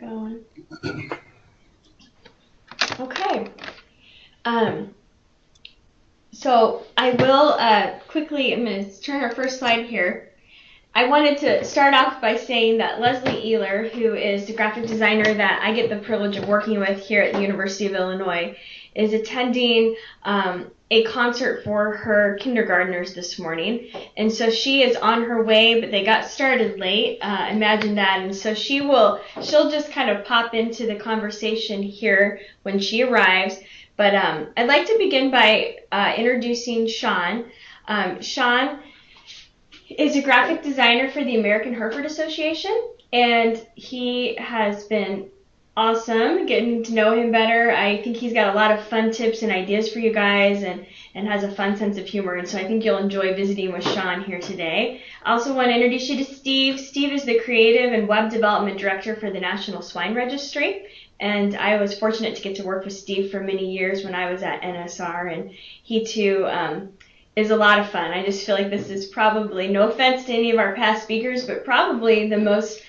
going. Okay. So I will quickly, I'm going to turn our first slide here. I wanted to start off by saying that Leslie Ehler, who is the graphic designer that I get the privilege of working with here at the University of Illinois, is attending a concert for her kindergartners this morning. And so she is on her way, but they got started late. Imagine that. And so she'll just kind of pop into the conversation here when she arrives. But I'd like to begin by introducing Sean. Sean is a graphic designer for the American Hereford Association, and he has been awesome getting to know him better. I think he's got a lot of fun tips and ideas for you guys, and has a fun sense of humor, and so I think you'll enjoy visiting with Sean here today. I also want to introduce you to Steve. Steve is the creative and web development director for the National Swine Registry, and I was fortunate to get to work with Steve for many years when I was at NSR, and he too is a lot of fun. I just feel like this is probably, no offense to any of our past speakers, but probably the most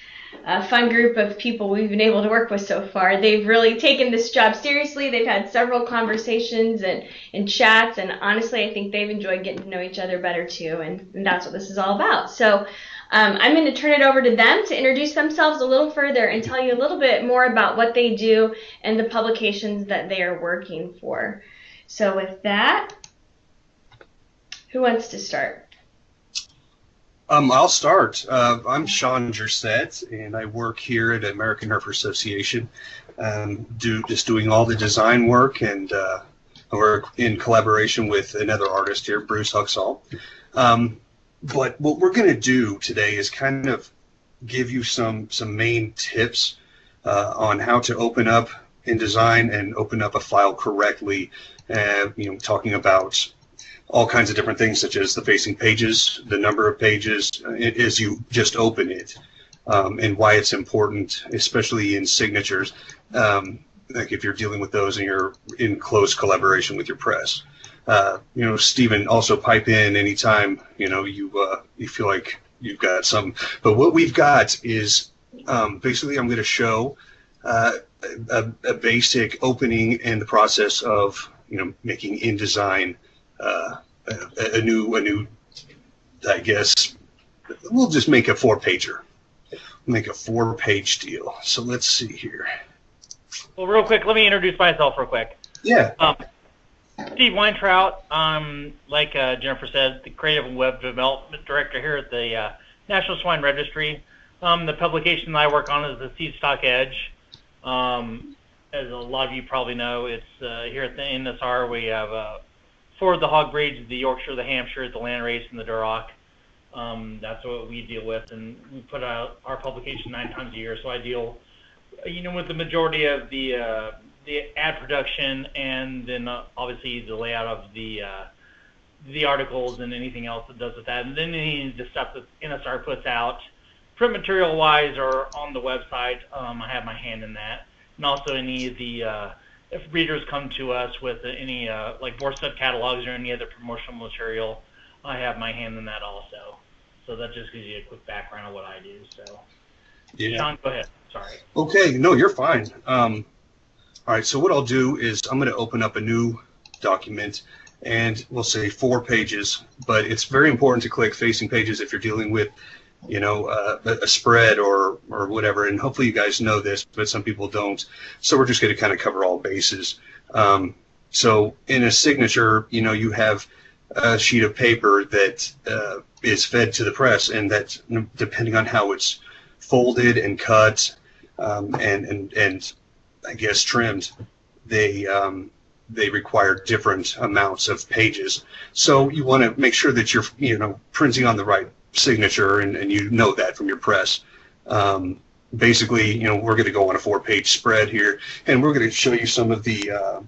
fun group of people we've been able to work with so far. They've really taken this job seriously. They've had several conversations and chats, and honestly, I think they've enjoyed getting to know each other better too, and that's what this is all about. So I'm going to turn it over to them to introduce themselves a little further and tell you a little bit more about what they do and the publications that they are working for. So with that, who wants to start? I'll start. I'm Sean Jersett, and I work here at American Hereford Association, doing all the design work, and I work in collaboration with another artist here, Bruce Huxall. But what we're going to do today is kind of give you some main tips on how to open up InDesign and open up a file correctly, talking about all kinds of different things, such as the facing pages, the number of pages as you just open it, and why it's important, especially in signatures, like if you're dealing with those and you're in close collaboration with your press. Stephen, also pipe in anytime you feel like you've got some. But what we've got is basically I'm going to show a basic opening and the process of making InDesign. A new, I guess, we'll just make a 4-pager. Make a 4-page deal. So let's see here. Well, real quick, let me introduce myself real quick. Yeah. Steve Weintraut. Like Jennifer said, the creative and web development director here at the National Swine Registry. The publication that I work on is the Seed Stock Edge. As a lot of you probably know, it's here at the NSR. We have for the hog breeds, the Yorkshire, the Hampshire, the Landrace, and the Duroc. That's what we deal with, and we put out our publication 9 times a year. So I deal, with the majority of the ad production, and then obviously the layout of the articles and anything else that does with that, and then any of the stuff that NSR puts out, print material wise or on the website. I have my hand in that, and also any of the if readers come to us with any like Borstud catalogs or any other promotional material, I have my hand in that also. So that just gives you a quick background of what I do. So, yeah. Sean, go ahead. Sorry. Okay, no, you're fine. All right, so what I'll do is I'm going to open up a new document, and we'll say 4 pages. But it's very important to click facing pages if you're dealing with a spread or whatever, and hopefully you guys know this, but some people don't. So we're just going to kind of cover all bases. So in a signature, you have a sheet of paper that is fed to the press, and that, depending on how it's folded and cut and I guess trimmed, they require different amounts of pages. So you want to make sure that you're printing on the right signature, and you know that from your press. Basically, we're going to go on a 4-page spread here, and we're going to show you some of the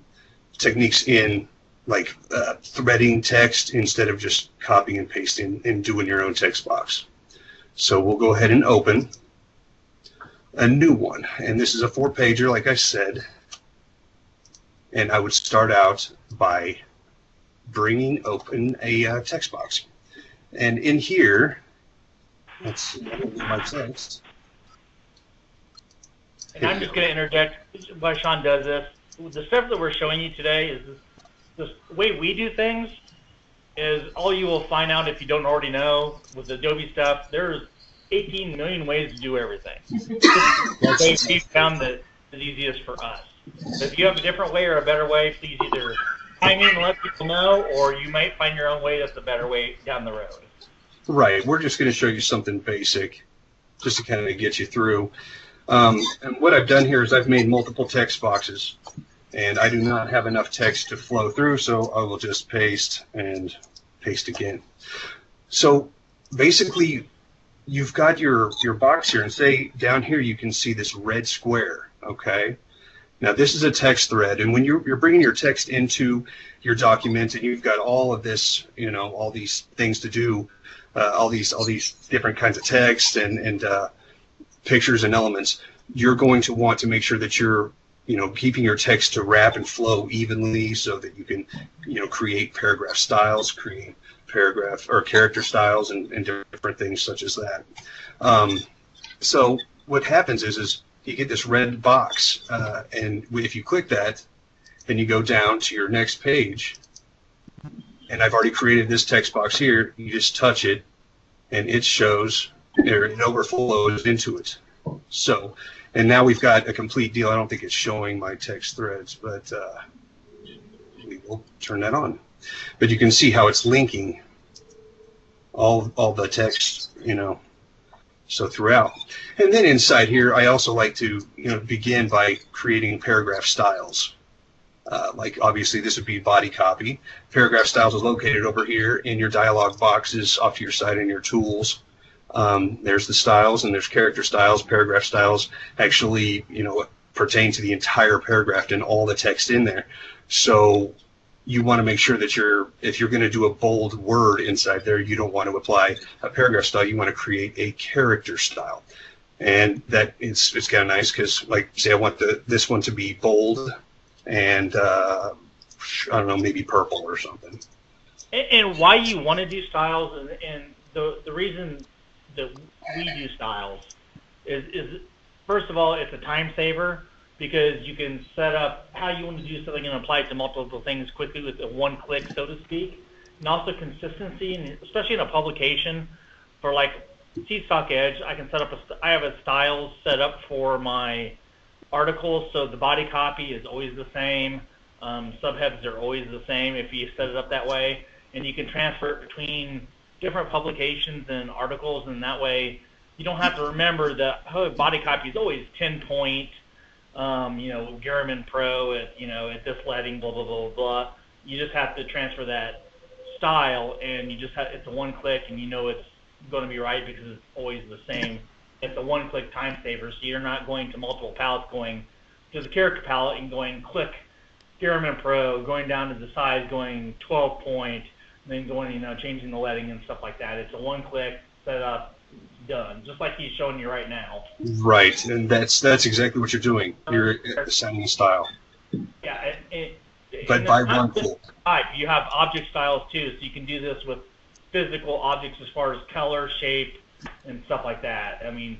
techniques in like threading text instead of just copying and pasting and doing your own text box. So we'll go ahead and open a new one, and this is a 4-pager, like I said, and I would start out by bringing open a text box. And in here, let's see, my text. And I'm just going to interject while Sean does this. The stuff that we're showing you today is this way we do things is all you will find out if you don't already know with Adobe stuff. There's 18 million ways to do everything. We found that the easiest for us. So if you have a different way or a better way, please either chime in and let people know, or you might find your own way that's a better way down the road. Right. We're just going to show you something basic just to kind of get you through. And what I've done here is I've made multiple text boxes, and I do not have enough text to flow through, so I will just paste and paste again. So basically, you've got your box here, and say down here you can see this red square, okay? Now this is a text thread, and when you're bringing your text into your document and you've got all of this, you know, all these things to do, all these different kinds of text and pictures and elements, you're going to want to make sure that you're, you know, keeping your text to wrap and flow evenly so that you can, you know, create paragraph styles, create paragraph or character styles and different things such as that. So what happens is you get this red box, and if you click that, then you go down to your next page, and I've already created this text box here. You just touch it, and it shows, or it overflows into it. So, and now we've got a complete deal. I don't think it's showing my text threads, but we will turn that on. But you can see how it's linking all the text, you know, so throughout. And then inside here, I also like to, you know, begin by creating paragraph styles. Like obviously this would be body copy. Paragraph styles is located over here in your dialog boxes off to your side in your tools. There's the styles, and there's character styles. Paragraph styles actually, you know, pertain to the entire paragraph and all the text in there. So you want to make sure that if you're going to do a bold word inside there, you don't want to apply a paragraph style. You want to create a character style. And that it's kind of nice because, like, say I want this one to be bold and, I don't know, maybe purple or something. And why you want to do styles, and the reason that we do styles is first of all, it's a time saver, because you can set up how you want to do something and apply it to multiple things quickly with a one click, so to speak. And also consistency, and especially in a publication for like Seedstock Edge, I can set up I have a style set up for my articles, so the body copy is always the same. Subheads are always the same if you set it up that way, and you can transfer it between different publications and articles, and that way you don't have to remember that body copy is always 10 point. You know, Garmin Pro at, you know, at this lighting, blah, blah, blah, blah. You just have to transfer that style, and you just have, it's a one click, and you know it's going to be right because it's always the same. It's a one click time saver, so you're not going to multiple palettes, going to the character palette and going click Garmin Pro, going down to the size, going 12 point, and then going, you know, changing the lighting and stuff like that. It's a one click, set up, done, just like he's showing you right now. Right, and that's exactly what you're doing. You're assigning style. Yeah, but by one click. You have object styles too, so you can do this with physical objects as far as color, shape, and stuff like that. I mean,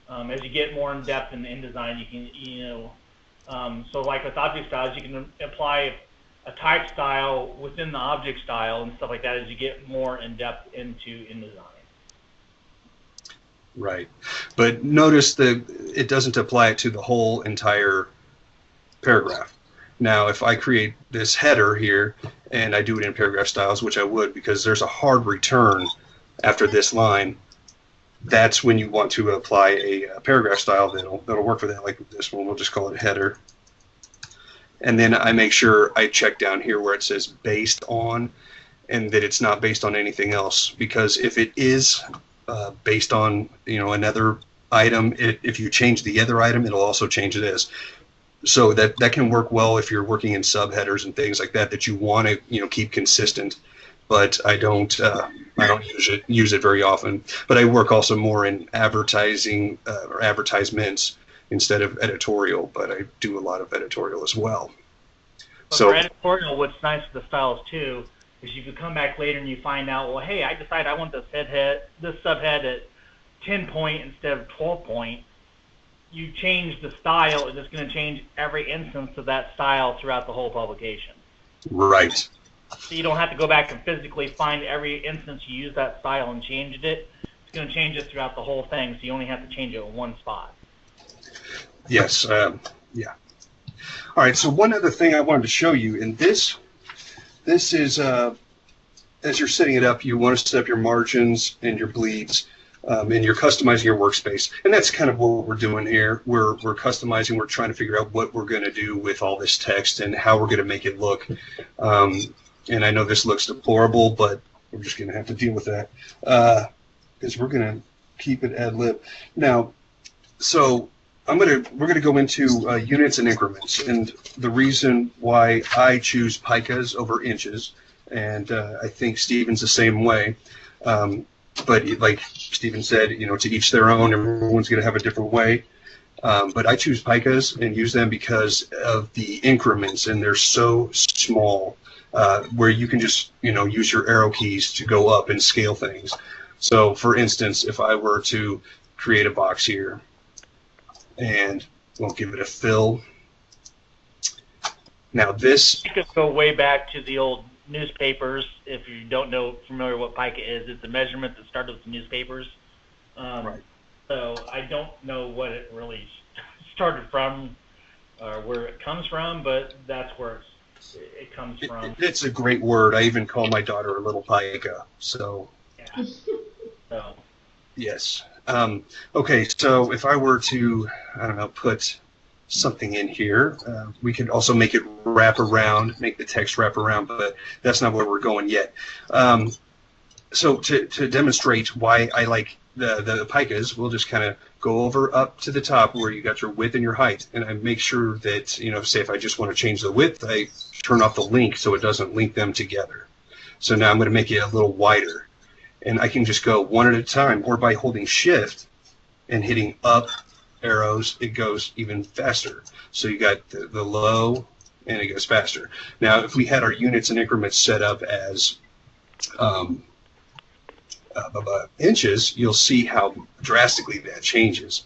as you get more in depth in InDesign, you can, you know, so like with object styles, you can apply a type style within the object style and stuff like that as you get more in depth into InDesign. Right, but notice that it doesn't apply it to the whole entire paragraph. Now, if I create this header here and I do it in paragraph styles, which I would because there's a hard return after this line, that's when you want to apply a paragraph style that'll work for that. Like this one, we'll just call it header. And then I make sure I check down here where it says based on, and that it's not based on anything else, because if it is based on, you know, another item, if you change the other item, it'll also change this. So that can work well if you're working in subheaders and things like that you want to, you know, keep consistent. But I don't use it very often. But I work also more in advertising or advertisements instead of editorial. But I do a lot of editorial as well. But so for editorial, what's nice with the styles too is you could come back later and you find out, well, hey, I decide I want this subhead at 10 point instead of 12 point. you change the style, it's just going to change every instance of that style throughout the whole publication. Right. So you don't have to go back and physically find every instance you use that style and changed it. It's going to change it throughout the whole thing, so you only have to change it in one spot. Yes. Yeah. All right. So one other thing I wanted to show you, and this is as you're setting it up, you want to set up your margins and your bleeds, and you're customizing your workspace. And that's kind of what we're doing here. We're customizing. We're trying to figure out what we're going to do with all this text and how we're going to make it look. And I know this looks deplorable, but we're just going to have to deal with that because we're going to keep it ad lib. Now, so we're going to go into units and increments, and the reason why I choose picas over inches, and I think Stephen's the same way. But like Stephen said, to each their own. Everyone's going to have a different way. But I choose picas and use them because of the increments, and they're so small, where you can just use your arrow keys to go up and scale things. So, for instance, if I were to create a box here, and we'll give it a fill. Now this... You could go way back to the old newspapers. If you don't know, familiar what pica is, it's a measurement that started with the newspapers. Right. So I don't know what it really started from or where it comes from, but that's where it comes from. It's a great word. I even call my daughter a little pica. So... Yeah. So... Yes. Okay, so if I were to, I don't know, put something in here, we could also make it wrap around, make the text wrap around, but that's not where we're going yet. So to demonstrate why I like the picas, we'll just kind of go over up to the top where you got your width and your height, and I make sure that, say if I just want to change the width, I turn off the link so it doesn't link them together. So now I'm going to make it a little wider. And I can just go one at a time, or by holding shift and hitting up arrows, it goes even faster. So you got the low, and it goes faster. Now, if we had our units and increments set up as inches, you'll see how drastically that changes.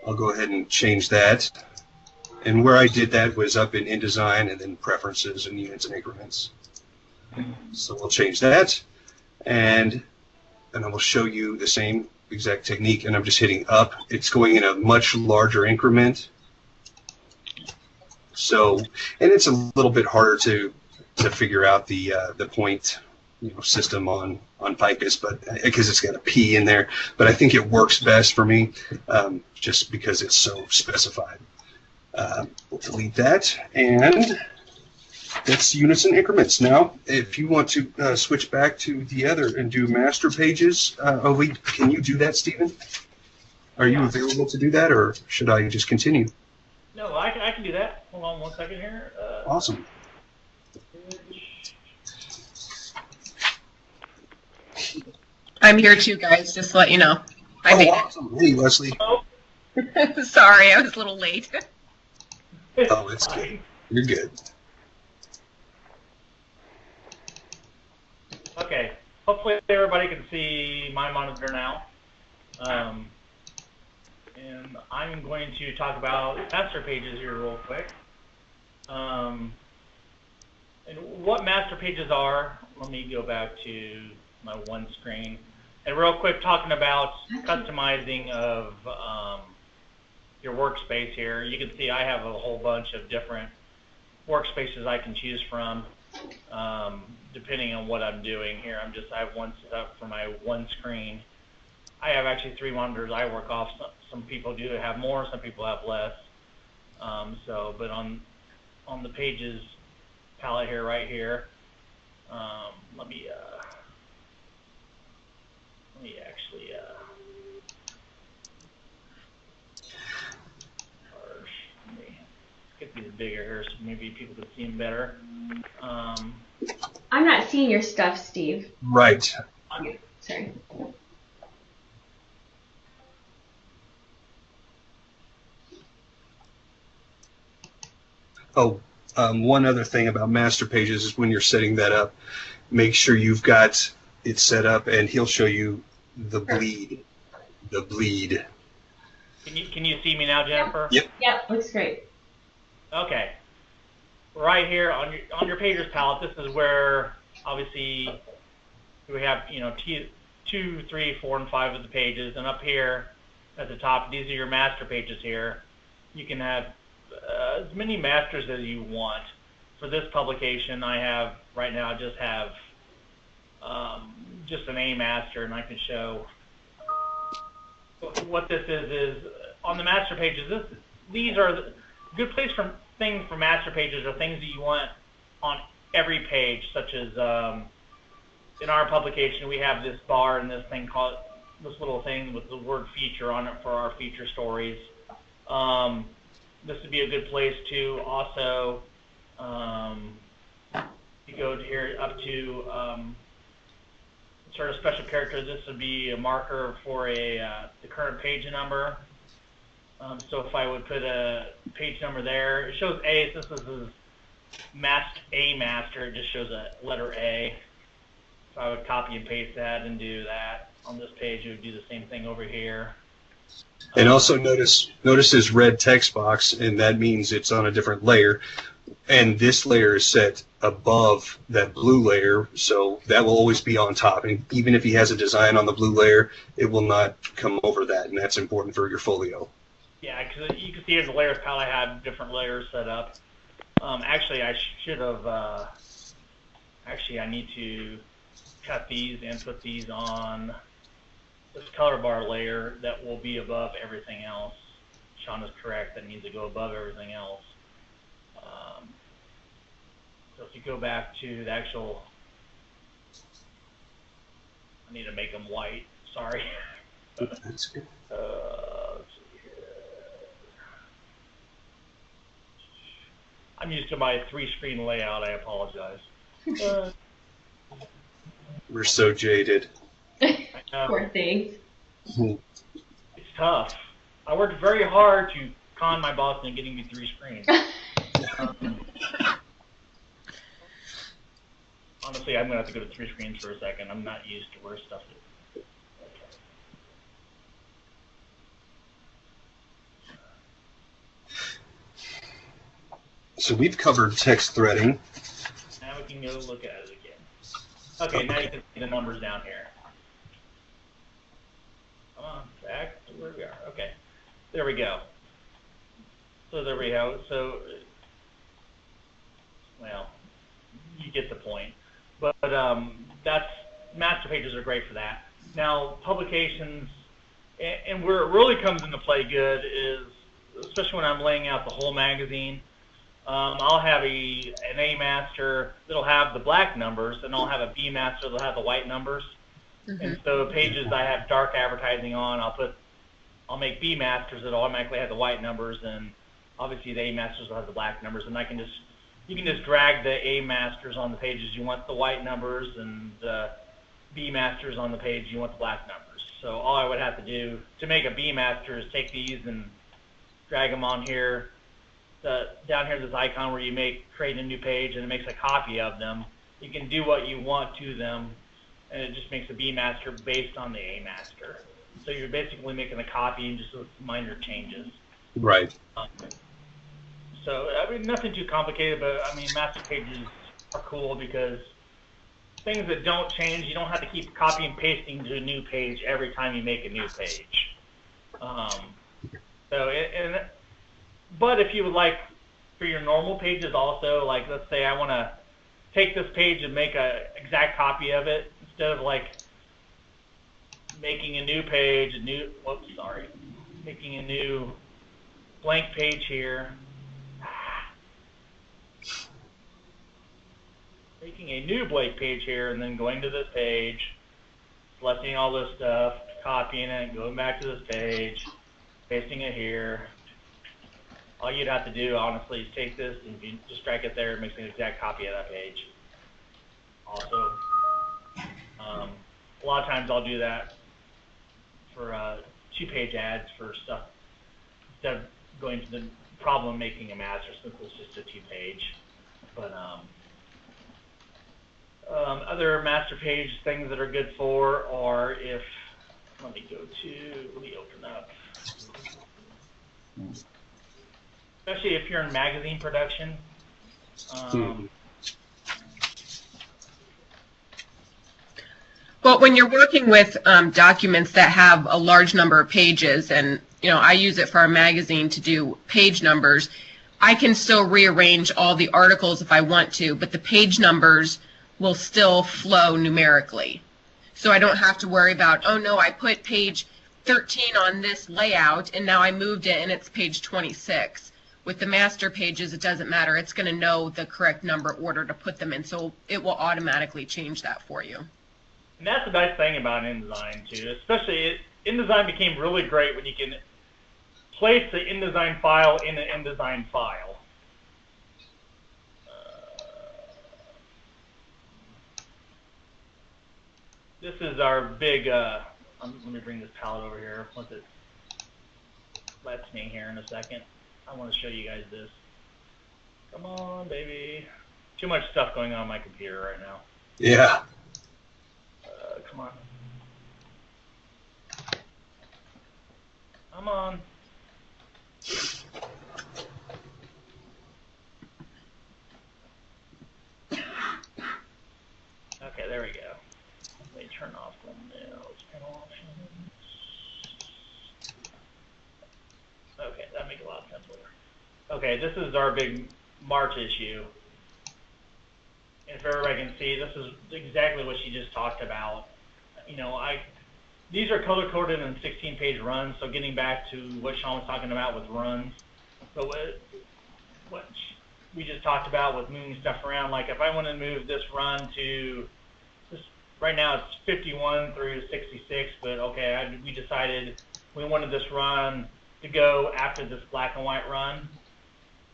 I'll go ahead and change that. And where I did that was up in InDesign and then preferences and units and increments. So we'll change that. And I will show you the same exact technique, and I'm just hitting up. It's going in a much larger increment. So, and it's a little bit harder to figure out the point system on picas, but because it's got a P in there. But I think it works best for me, just because it's so specified. We'll delete that, and that's units and increments. Now, if you want to switch back to the other and do master pages, can you do that, Stephen? Are you available to do that, or should I just continue? No, I can do that. Hold on one second here. Awesome. I'm here too, guys, just to let you know. Awesome. Hey, Leslie. Oh. Sorry, I was a little late. Oh, it's good. You're good. Okay, hopefully everybody can see my monitor now. And I'm going to talk about master pages here real quick. And what master pages are, let me go back to my one screen. And real quick, talking about customizing of your workspace here. You can see I have a whole bunch of different workspaces I can choose from. Depending on what I'm doing here. I have one set up for my one screen. I have actually 3 monitors I work off. Some people do have more, some people have less. But on the pages palette here, right here, let me actually get these bigger here so maybe people can see them better. I'm not seeing your stuff, Steve. Right. Okay, sorry. Oh, one other thing about master pages is when you're setting that up, make sure you've got it set up, and he'll show you the bleed. Can you see me now, Jennifer? Yep. Yep, looks great. Okay. Right here on your pages palette, this is where obviously we have 2, 3, 4, and 5 of the pages, and up here at the top, these are your master pages here. You can have as many masters as you want. For this publication, I have right now just have just an A master, and I can show what this is on the master pages. These are the good place for things for master pages are things that you want on every page, such as in our publication we have this bar and this little thing with the word feature on it for our feature stories. This would be a good place to also you go to here up to sort of special character. This would be a marker for the current page number. So if I would put a page number there, it shows A. Since this is A master, it just shows a letter A. So I would copy and paste that and do that on this page. It would do the same thing over here. And also notice this red text box, and that means it's on a different layer. And this layer is set above that blue layer, so that will always be on top. And even if he has a design on the blue layer, it will not come over that, and that's important for your folio. Yeah, because you can see in the layers palette I had different layers set up. Actually, I should have. Actually, I need to cut these and put these on this color bar layer that will be above everything else. Sean is correct. That needs to go above everything else. So if you go back to the actual, I need to make them white. Sorry. That's good. Let's see here. I'm used to my 3-screen layout. I apologize. We're so jaded. Poor thing. It's tough. I worked very hard to con my boss into getting me 3 screens. Honestly, I'm going to have to go to 3 screens for a second. I'm not used to where stuff is. So we've covered text threading. Now we can go look at it again. Okay, now you can see the numbers down here. Come on, back to where we are. Okay, there we go. So there we go. So, well, you get the point. But master pages are great for that. Now, publications, and where it really comes into play good is, especially when I'm laying out the whole magazine, I'll have an A master that'll have the black numbers, and I'll have a B master that'll have the white numbers. Mm-hmm. And so pages I have dark advertising on, I'll make B masters that automatically have the white numbers, and obviously the A masters will have the black numbers, and you can just drag the A masters on the pages you want the white numbers, and the B masters on the page you want the black numbers. So all I would have to do to make a B master is take these and drag them on here. Down here, this icon where you create a new page, and it makes a copy of them. You can do what you want to them, and it just makes a B master based on the A master. So you're basically making a copy and just with minor changes. Right. So, I mean, nothing too complicated, but, I mean, master pages are cool because things that don't change, you don't have to keep copy and pasting to a new page every time you make a new page. But if you would like, for your normal pages also, like, let's say I want to take this page and make an exact copy of it, instead of, like, making a new page, making a new blank page here. Making a new blank page here, and then going to this page, selecting all this stuff, copying it, going back to this page, pasting it here. All you'd have to do, honestly, is take this and just drag it there. It makes an exact copy of that page. Also, a lot of times I'll do that for 2-page ads for stuff instead of going to the problem making a master, since it's just a 2-page. But other master page things that are good for are let me open up especially if you're in magazine production. Well, when you're working with documents that have a large number of pages, and I use it for our magazine to do page numbers, I can still rearrange all the articles if I want to, but the page numbers will still flow numerically. So I don't have to worry about, oh no, I put page 13 on this layout and now I moved it and it's page 26. With the master pages, it doesn't matter. It's going to know the correct number order to put them in, so it will automatically change that for you. And that's the nice thing about InDesign too, especially InDesign became really great when you can place the InDesign file in an InDesign file. This is our big, let me bring this palette over here. Once it lets me here in a second. I want to show you guys this. Come on, baby. Too much stuff going on my computer right now. Yeah. Come on. Come on. Okay, there we go. Let me turn off thumbnails, panel options. Okay, that makes a lot simpler. Okay, this is our big March issue. And if everybody can see, this is exactly what she just talked about. These are color-coded in 16-page runs, so getting back to what Sean was talking about with runs. So what we just talked about with moving stuff around, like if I want to move this run to, right now it's 51 through 66, but okay, we decided we wanted this run to go after this black and white run.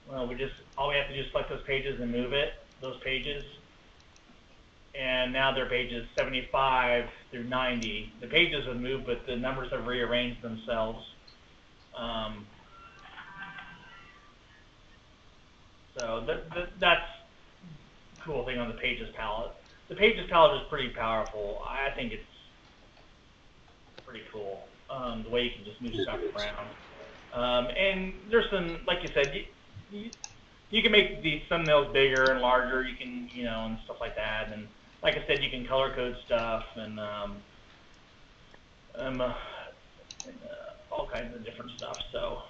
Well, all we have to do is select those pages and move those pages. And now they're pages 75 through 90. The pages have moved, but the numbers have rearranged themselves. So that's the cool thing on the Pages palette. The Pages palette is pretty powerful. I think it's pretty cool, the way you can just move stuff around. And there's some, like you said, you can make these thumbnails bigger and larger. You can, and stuff like that. And like I said, you can color code stuff and all kinds of different stuff. So,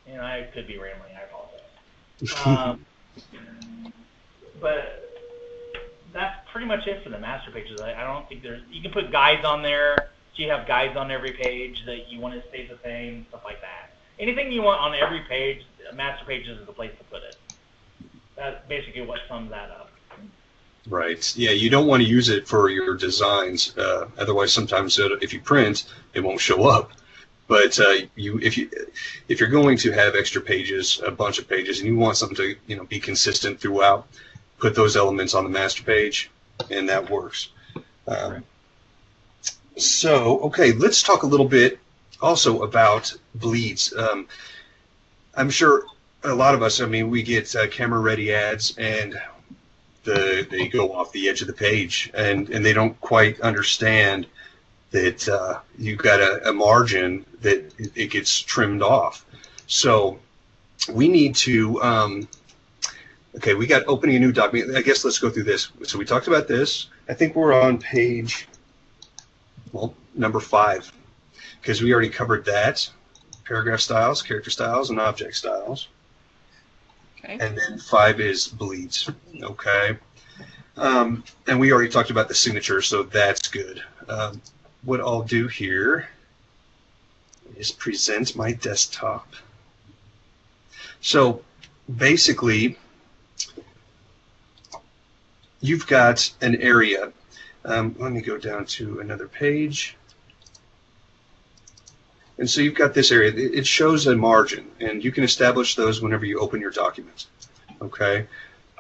I could be rambling. I apologize. But that's pretty much it for the master pages. I don't think you can put guides on there. So you have guides on every page that you want to stay the same, stuff like that. Anything you want on every page, master pages is the place to put it. That's basically what sums that up. Right. Yeah, you don't want to use it for your designs. Otherwise, sometimes if you print, it won't show up. But if you're going to have extra pages, a bunch of pages, and you want something to be consistent throughout, put those elements on the master page, and that works. So, okay, let's talk a little bit also about bleeds. I'm sure a lot of us, we get camera-ready ads, and they go off the edge of the page, and they don't quite understand that you've got a margin that it gets trimmed off. So we need to, okay, we got opening a new document. I guess let's go through this. So we talked about this. I think we're on page, number 5, because we already covered that. Paragraph styles, character styles, and object styles. Okay. And then 5 is bleeds. Okay. And we already talked about the signature, so that's good. What I'll do here is present my desktop. So basically, you've got an area. Let me go down to another page. And so you've got this area. It shows a margin, and you can establish those whenever you open your document. Okay.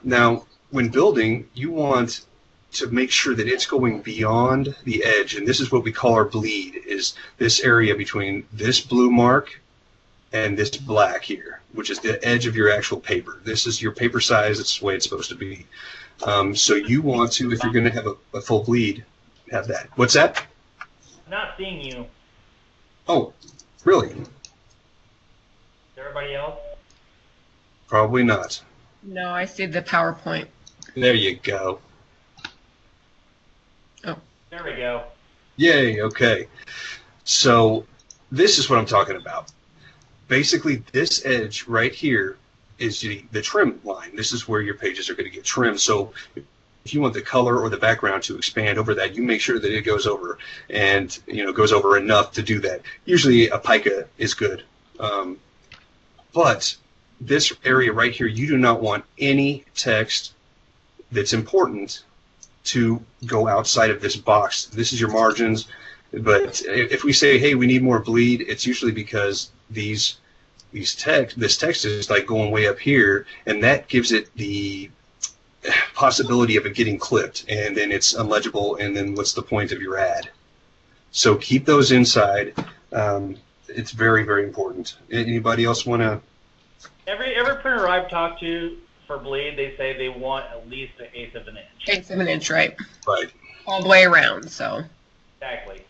Now, when building, you want to make sure that it's going beyond the edge, and this is what we call our bleed, is this area between this blue mark and this black here, which is the edge of your actual paper. This is your paper size. It's the way it's supposed to be. So you want to, if you're going to have a full bleed, have that. What's that? I'm not seeing you. Oh, really? Anybody else? Probably not. No, I see the PowerPoint. There you go. Oh. There we go. Yay, okay. So this is what I'm talking about. Basically, this edge right here is the trim line. This is where your pages are going to get trimmed. So if you want the color or the background to expand over that, you make sure that it goes over and goes over enough to do that. Usually a pica is good. But this area right here, you do not want any text that's important to go outside of this box. This is your margins. But if we say, hey, we need more bleed, it's usually because this text is like going way up here, and that gives it the possibility of it getting clipped, and then it's unlegible, and then what's the point of your ad? So keep those inside. It's very, very important. Anybody else want to? Every printer I've talked to for bleed, they say they want at least 1/8 of an inch. 1/8 of an inch, right? Right. All the way around, so. Exactly.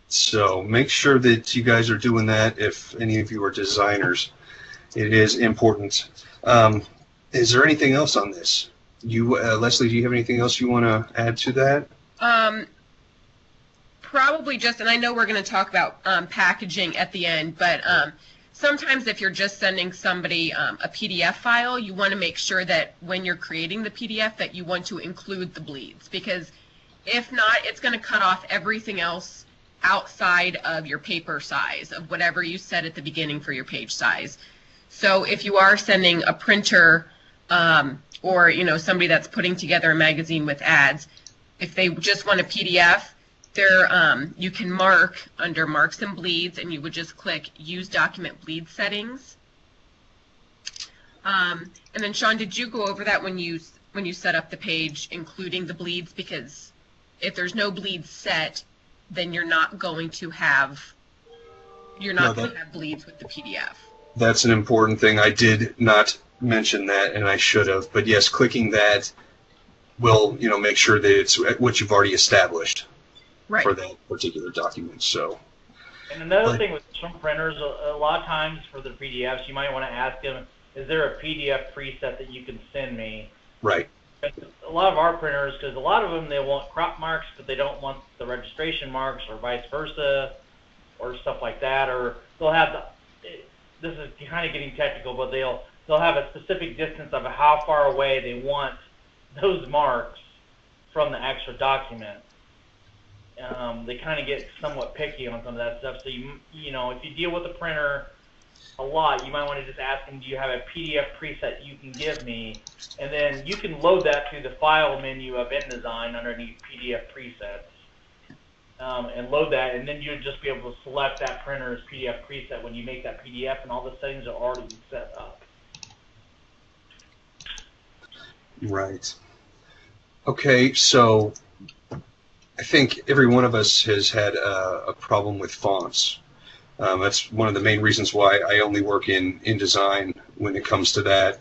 So make sure that you guys are doing that if any of you are designers. It is important. Is there anything else on this? Leslie, do you have anything else you want to add to that? Probably just, and I know we're going to talk about packaging at the end, but sometimes if you're just sending somebody a PDF file, you want to make sure that when you're creating the PDF that you want to include the bleeds, because if not, it's going to cut off everything else outside of your paper size, of whatever you set at the beginning for your page size. So if you are sending a printer or somebody that's putting together a magazine with ads, if they just want a PDF, you can mark under marks and bleeds, and you would just click use document bleed settings. And then Sean, did you go over that when you set up the page, including the bleeds? Because if there's no bleeds set, then you're not going to have bleeds with the PDF. That's an important thing. I did not mention that, and I should have. But yes, clicking that will make sure that it's what you've already established. Right. For that particular document. So. And another thing with some printers, a lot of times for the PDFs, you might want to ask them, is there a PDF preset that you can send me? Right. A lot of our printers, because a lot of them, they want crop marks, but they don't want the registration marks, or vice versa, or stuff like that. Or they'll have this is kind of getting technical, but they'll have a specific distance of how far away they want those marks from the actual document. They kind of get somewhat picky on some of that stuff. So if you deal with a printer a lot, you might want to just ask them, do you have a PDF preset you can give me? And then you can load that through the file menu of InDesign underneath PDF presets, and load that, and then you'll just be able to select that printer's PDF preset when you make that PDF, and all the settings are already set up. Right. Okay, so I think every one of us has had a problem with fonts. That's one of the main reasons why I only work in InDesign when it comes to that,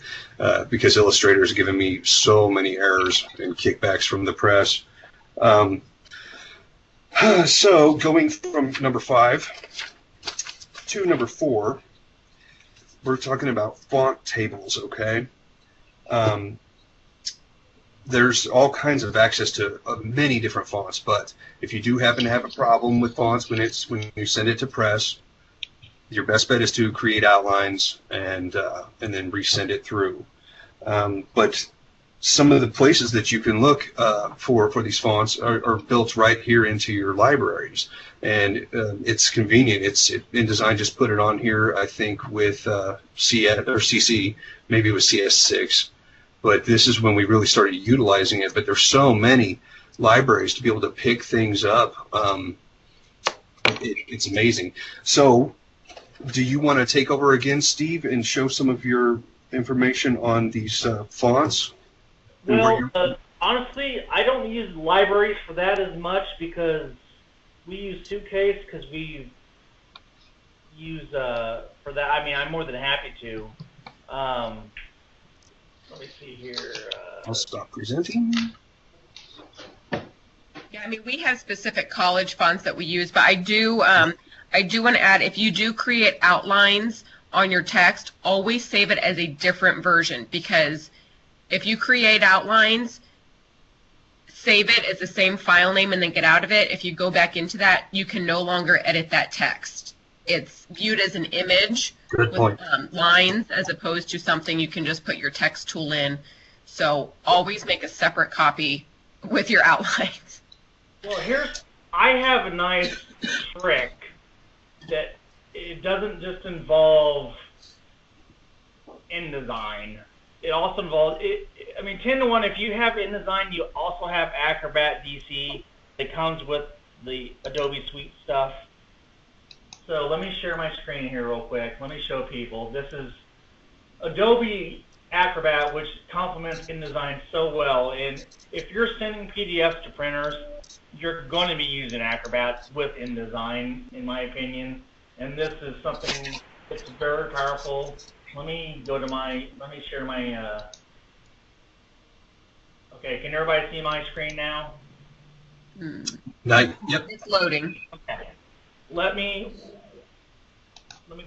because Illustrator has given me so many errors and kickbacks from the press. So going from number 5 to number 4, we're talking about font tables, okay? There's all kinds of access to many different fonts, but if you do happen to have a problem with fonts when you send it to press, your best bet is to create outlines and then resend it through. But some of the places that you can look for these fonts are built right here into your libraries, and it's convenient. InDesign just put it on here, I think, with CS or CC, maybe it was CS6. But this is when we really started utilizing it. But there's so many libraries to be able to pick things up. It's amazing. So do you want to take over again, Steve, and show some of your information on these fonts? Well, honestly, I don't use libraries for that as much, because we use Suitcase, because we use for that. I mean, I'm more than happy to. Let me see here. I'll stop presenting. Yeah, I mean, we have specific college fonts that we use, but I do want to add, if you do create outlines on your text, always save it as a different version, because if you create outlines, save it as the same file name and then get out of it. If you go back into that, you can no longer edit that text. It's viewed as an image Good with point. lines, as opposed to something you can just put your text tool in. So always make a separate copy with your outlines. Well, I have a nice trick that it doesn't just involve InDesign. It also involves, 10 to 1, if you have InDesign, you also have Acrobat DC that comes with the Adobe Suite stuff. So let me share my screen here real quick. Let me show people. This is Adobe Acrobat, which complements InDesign so well. And if you're sending PDFs to printers, you're going to be using Acrobat with InDesign, in my opinion. And this is something that's very powerful. Let me share my, okay, can everybody see my screen now? Yep. It's loading. Okay. Let me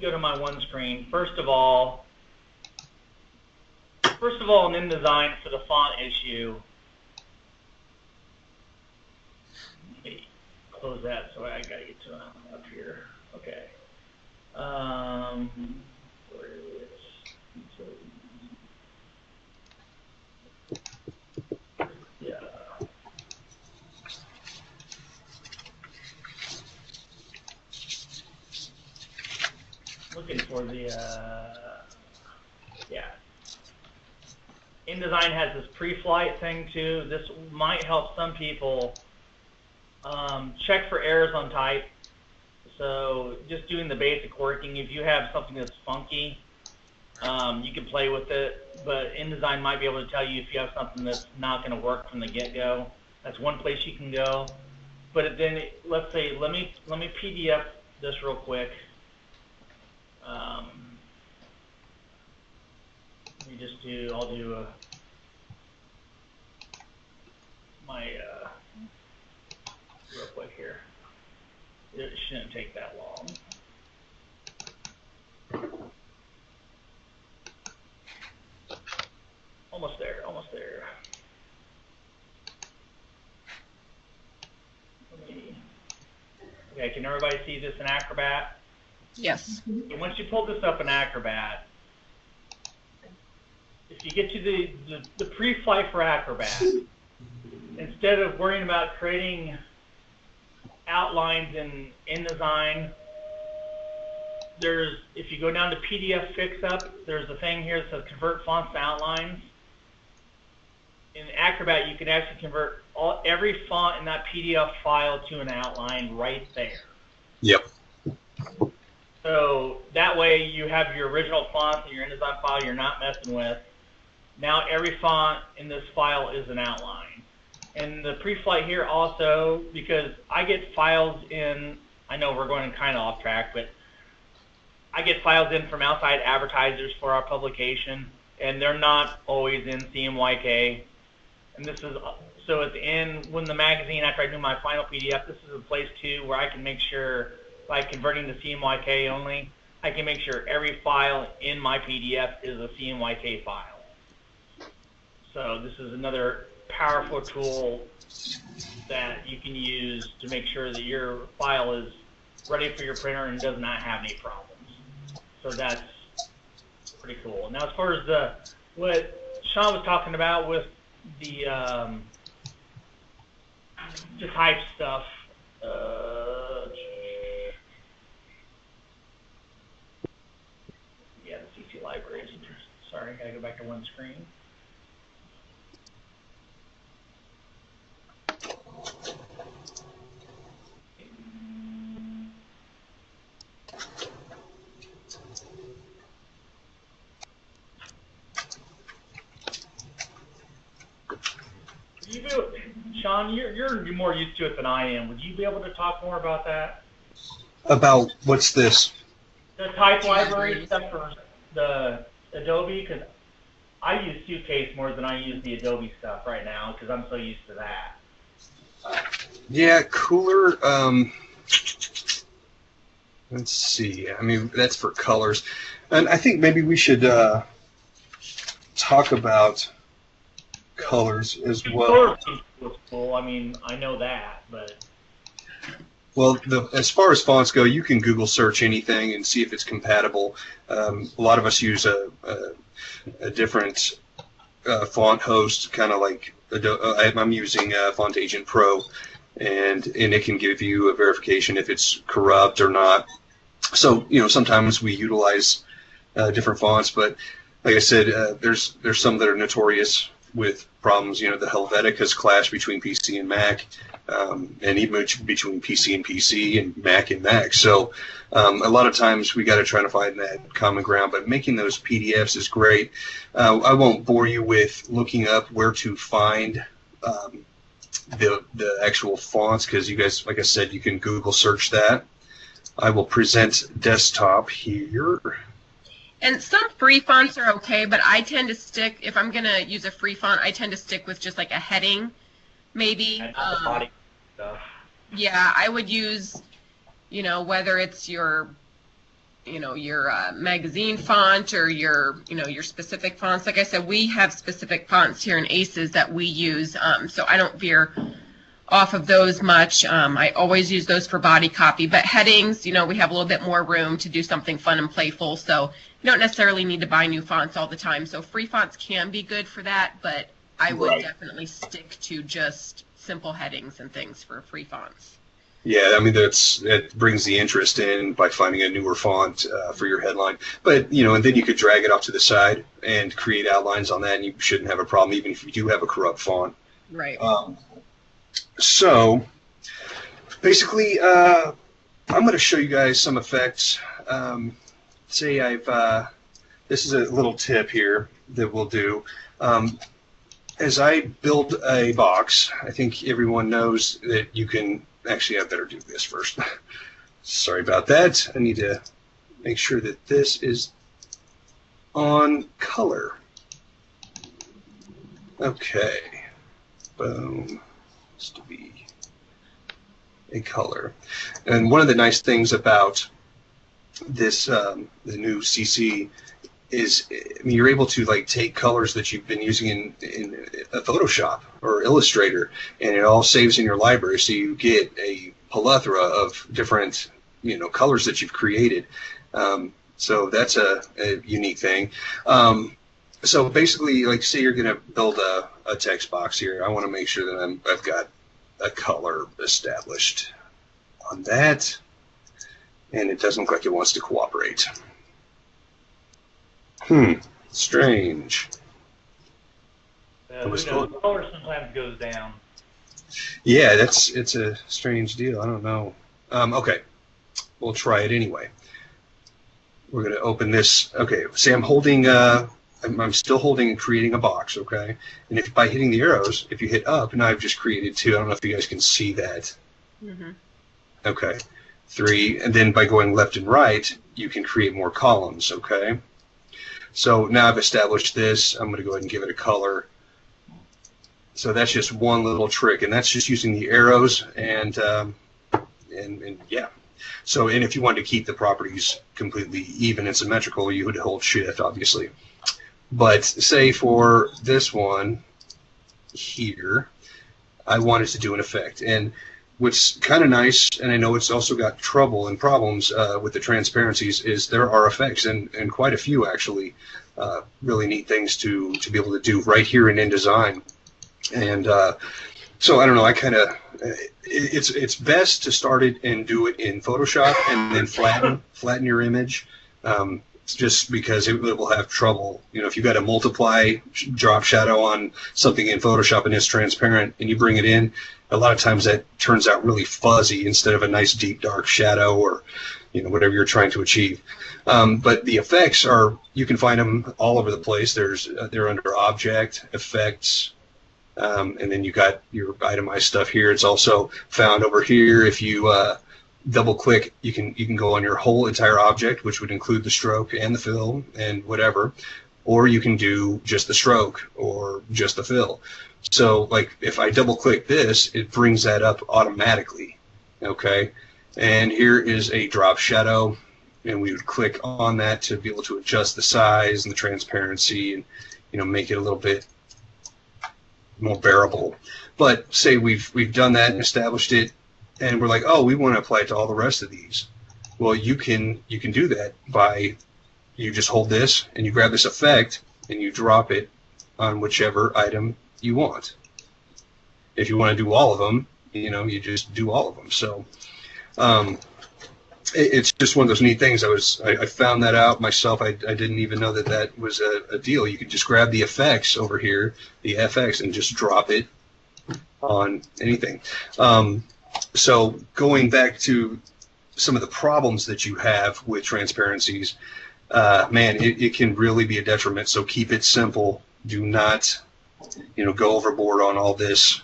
go to my one screen. First of all, in InDesign, for the font issue, let me close that, so I gotta get to up here. Okay. Where is yeah. Looking for the yeah. InDesign has this pre-flight thing too. This might help some people check for errors on type. So just doing the basic working. If you have something that's funky, you can play with it. But InDesign might be able to tell you if you have something that's not going to work from the get-go. That's one place you can go. But then let's say let me PDF this real quick. I'll do my real quick here. It shouldn't take that long. Almost there. Okay, can everybody see this in Acrobat? Yes. And once you pull this up in Acrobat, if you get to the pre-flight for Acrobat, instead of worrying about creating outlines in InDesign, if you go down to PDF Fix-Up, there's a thing here that says Convert Fonts to Outlines. In Acrobat, you can actually convert every font in that PDF file to an outline right there. Yep. So that way you have your original fonts in your InDesign file you're not messing with. Now every font in this file is an outline. And the pre-flight here also, because I get files in, I know we're going kind of off track, but I get files in from outside advertisers for our publication, and they're not always in CMYK. And this is, so at the end, when the magazine, after I do my final PDF, this is a place too where I can make sure, by converting to CMYK only, I can make sure every file in my PDF is a CMYK file. So this is another powerful tool that you can use to make sure that your file is ready for your printer and does not have any problems. So that's pretty cool. Now, as far as what Sean was talking about with the type stuff, yeah, the CC libraries. Sorry, I gotta go back to one screen. Sean, you're more used to it than I am. Would you be able to talk more about that? About what's this? The type library stuff for the Adobe, because I use Suitcase more than I use the Adobe stuff right now because I'm so used to that. Yeah, cooler. let's see. I mean, that's for colors. And I think maybe we should talk about colors as well. Color was cool. I mean, I know that, but... Well, as far as fonts go, you can Google search anything and see if it's compatible. A lot of us use a different font host, kind of like I'm using Font Agent Pro, and it can give you a verification if it's corrupt or not. So sometimes we utilize different fonts, but like I said, there's some that are notorious with problems. The Helvetica's clash between PC and Mac. And even between PC and PC and Mac. So a lot of times we got to try to find that common ground. But making those PDFs is great. I won't bore you with looking up where to find the actual fonts, because you guys, like I said, you can Google search that. I will present desktop here. And some free fonts are okay, but I tend to stick, if I'm going to use a free font, I tend to stick with just like a heading. Maybe. And not the body stuff. Yeah, I would use, whether it's your magazine font or your specific fonts. Like I said, we have specific fonts here in ACES that we use, so I don't veer off of those much. I always use those for body copy, but headings, we have a little bit more room to do something fun and playful, so you don't necessarily need to buy new fonts all the time. So free fonts can be good for that, but I would definitely stick to just simple headings and things for free fonts. Yeah, I mean, that brings the interest in by finding a newer font for your headline. But, and then you could drag it off to the side and create outlines on that, and you shouldn't have a problem, even if you do have a corrupt font. Right. So, basically, I'm going to show you guys some effects. Say this is a little tip here that we'll do. As I build a box, I think everyone knows that you can, actually I better do this first. Sorry about that. I need to make sure that this is on color. Okay. Boom. Has to be a color. And one of the nice things about this, the new CC, is, I mean, you're able to take colors that you've been using in Photoshop or Illustrator, and it all saves in your library, so you get a plethora of different colors that you've created. So that's a unique thing. So basically, say you're going to build a text box here. I want to make sure that I've got a color established on that, and it doesn't look like it wants to cooperate. Strange. The color sometimes goes down. Yeah, it's a strange deal. I don't know. Okay, we'll try it anyway. We're going to open this. Okay, say I'm holding. I'm still holding and creating a box. Okay, and if by hitting the arrows, if you hit up, now I've just created 2. I don't know if you guys can see that. Mm-hmm. Okay, 3, and then by going left and right, you can create more columns. Okay. So now I've established this. I'm going to go ahead and give it a color. So that's just one little trick, and that's just using the arrows and yeah. So, and if you wanted to keep the properties completely even and symmetrical, you would hold Shift, obviously. But say for this one here, I wanted to do an effect, and what's kind of nice, and I know it's also got trouble and problems with the transparencies, is there are effects, and quite a few actually, really neat things to be able to do right here in InDesign. And so I don't know, I kind of, it's best to start it and do it in Photoshop and then flatten your image. Just because it will have trouble. If you got a multiply drop shadow on something in Photoshop and it's transparent and you bring it in, a lot of times that turns out really fuzzy instead of a nice deep dark shadow or whatever you're trying to achieve. But the effects are, you can find them all over the place. They're under Object, Effects, and then you got your itemized stuff here. It's also found over here. If you double click, you can go on your whole entire object, which would include the stroke and the fill and whatever, or you can do just the stroke or just the fill. So if I double click this, it brings that up automatically. Okay, And here is a drop shadow, and we would click on that to be able to adjust the size and the transparency and, you know, make it a little bit more bearable. But say we've done that and established it, and we're like, oh, we want to apply it to all the rest of these. Well, you can do that by, you just hold this and you grab this effect and you drop it on whichever item you want. If you want to do all of them, you know, you just do all of them. So it's just one of those neat things. I found that out myself. I didn't even know that that was a deal. You could just grab the effects over here, the FX, and just drop it on anything. So going back to some of the problems that you have with transparencies, man, it can really be a detriment. So keep it simple. Do not, you know, go overboard on all this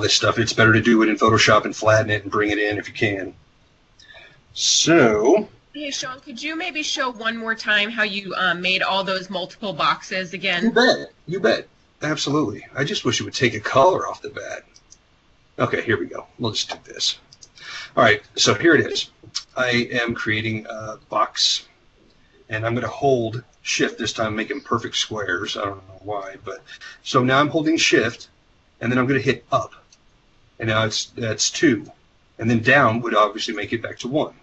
stuff. It's better to do it in Photoshop and flatten it and bring it in if you can. So, hey, Sean, could you maybe show one more time how you made all those multiple boxes again? You bet. You bet. Absolutely. I just wish it would take a color off the bat. Okay, here we go. We'll just do this. All right, so here it is. I am creating a box, and I'm going to hold Shift this time, make them perfect squares. I don't know why, but so now I'm holding Shift, and then I'm going to hit up, and now that's 2, and then down would obviously make it back to 1.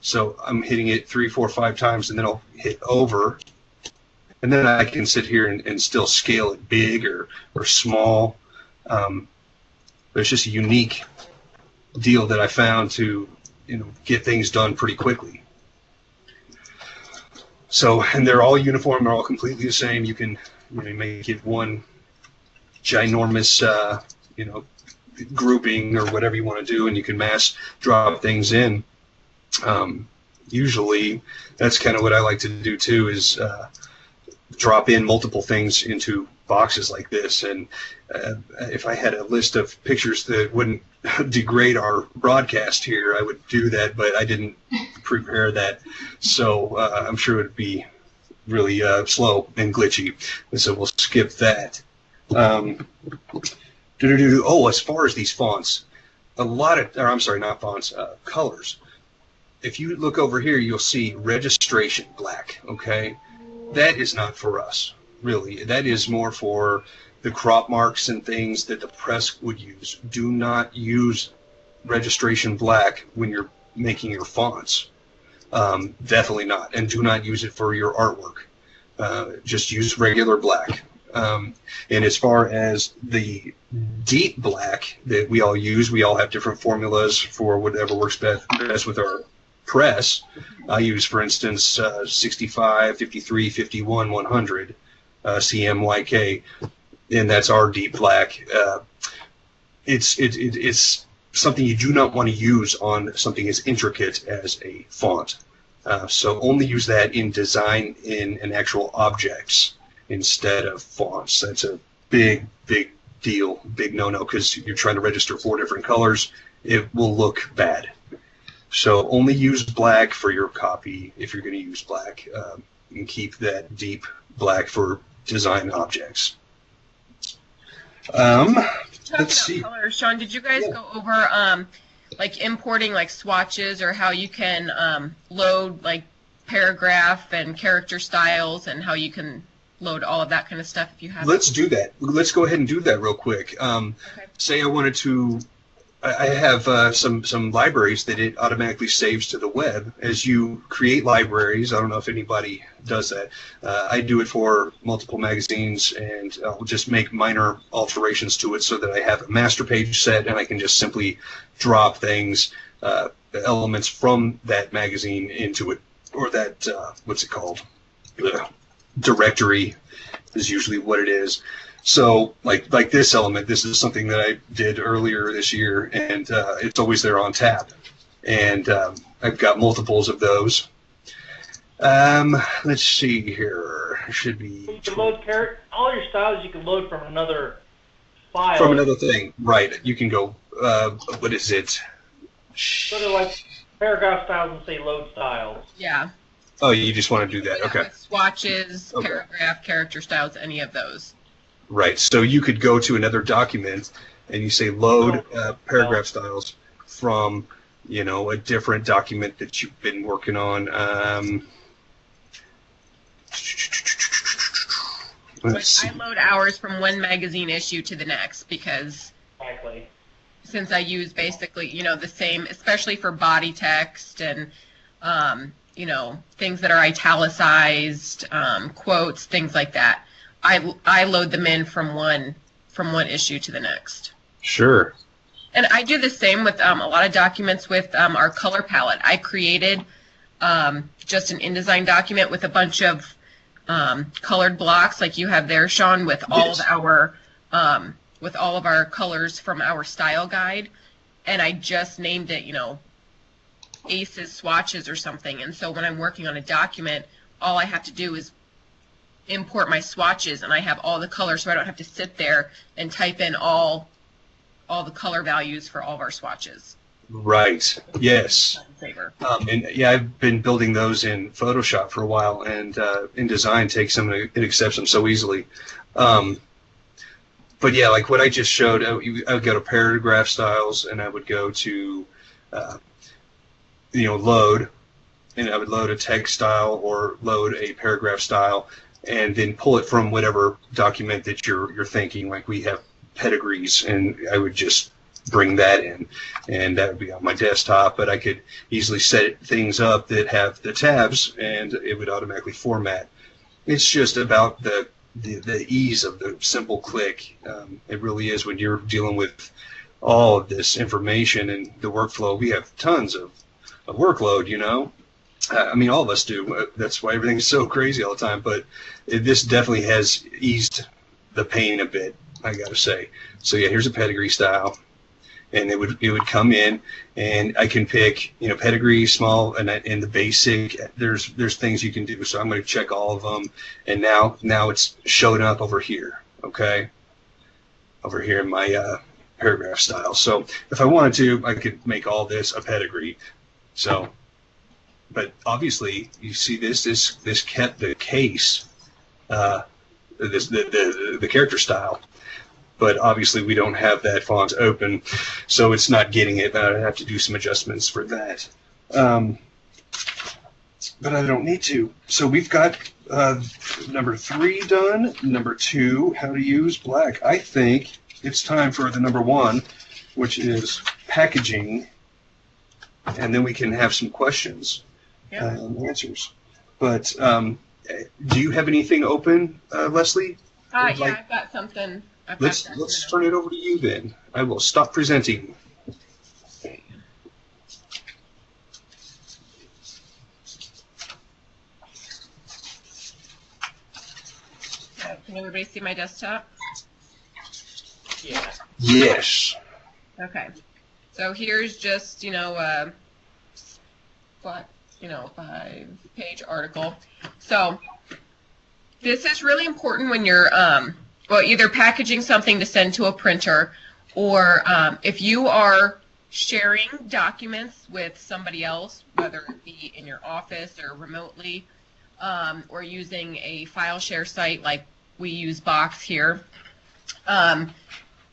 So I'm hitting it 3, 4, 5 times, and then I'll hit over, and then I can sit here and still scale it big or small. But it's just a unique deal that I found to, you know, get things done pretty quickly. So, and they're all uniform, they're all completely the same. You can, you know, make it one ginormous, you know, grouping or whatever you want to do, and you can mass drop things in. Usually, that's kind of what I like to do too, is drop in multiple things into boxes like this. And if I had a list of pictures that wouldn't degrade our broadcast here, I would do that, but I didn't prepare that, so I'm sure it would be really slow and glitchy, and so we'll skip that. Oh, as far as these fonts, a lot of, or I'm sorry, not fonts, colors. If you look over here, you'll see registration black, okay? That is not for us, really. That is more for the crop marks and things that the press would use. Do not use registration black when you're making your fonts. Definitely not. And do not use it for your artwork. Just use regular black. And as far as the deep black that we all use, we all have different formulas for whatever works best with our press. I use, for instance, 65, 53, 51, 100, CMYK, and that's our deep black. It's something you do not want to use on something as intricate as a font. So only use that in design in an actual objects instead of fonts. That's a big deal, big no-no, because you're trying to register 4 different colors. It will look bad. So only use black for your copy if you're going to use black, and keep that deep black for design objects. Let's see. Colors, Sean, did you guys go over like importing like swatches, or how you can load like paragraph and character styles, and how you can load all of that kind of stuff if you have? Let's do that. Let's go ahead and do that real quick. Okay. Say I wanted to. I have some libraries that it automatically saves to the web. As you create libraries, I don't know if anybody does that. I do it for multiple magazines, and I'll just make minor alterations to it so that I have a master page set, and I can just simply drop things, elements from that magazine into it, or that, what's it called? Directory is usually what it is. So like this element, this is something that I did earlier this year, and it's always there on tap. And I've got multiples of those. Let's see here. It should be. You can load all your styles. You can load from another file. From another thing, right? You can go. What is it? Sort of like paragraph styles and say load styles. Yeah. Oh, you just want to do that? Okay. Swatches, paragraph, character styles, any of those. Right. So you could go to another document and you say load paragraph styles from you know, a different document that you've been working on. Let's I see. load hours from one magazine issue to the next because Exactly. since I use basically, you know, the same, especially for body text and, you know, things that are italicized, quotes, things like that. I load them in from one issue to the next. Sure. And I do the same with a lot of documents with our color palette. I created just an InDesign document with a bunch of colored blocks like you have there, Sean, with all Yes. of our colors from our style guide, and I just named it, you know, aces, swatches, or something. And so when I'm working on a document, all I have to do is import my swatches, and I have all the colors, so I don't have to sit there and type in all the color values for all of our swatches. Right. Yes. Favor. And yeah, I've been building those in Photoshop for a while, and InDesign takes them and it accepts them so easily. But yeah, like what I just showed, I would go to paragraph styles, and I would go to, you know, load, and I would load a text style or load a paragraph style, and then pull it from whatever document that you're thinking. Like we have pedigrees, and I would just bring that in, and that would be on my desktop, but I could easily set things up that have the tabs, and it would automatically format. It's just about the ease of the simple click. It really is when you're dealing with all of this information and the workflow. We have tons of workload, you know. I mean, all of us do. That's why everything's so crazy all the time, but this definitely has eased the pain a bit, I gotta say. So yeah, here's a pedigree style, and it would come in, and I can pick, you know, pedigree, small, and the basic. There's things you can do. So I'm going to check all of them, and now it's showing up over here. Okay, over here in my paragraph style. So if I wanted to, I could make all this a pedigree. So, but obviously you see this kept the case, the character style. But obviously we don't have that font open, so it's not getting it. I have to do some adjustments for that. But I don't need to. So we've got number 3 done. Number 2, how to use black. I think it's time for the number 1, which is packaging, and then we can have some questions and answers. But do you have anything open, Leslie? Yeah, I've got something. Let's turn it over to you then. I will stop presenting. Can everybody see my desktop? Yeah. Yes. Okay. So here's just, you know, 5-page article. So this is really important when you're either packaging something to send to a printer, or if you are sharing documents with somebody else, whether it be in your office or remotely, or using a file share site like we use Box here.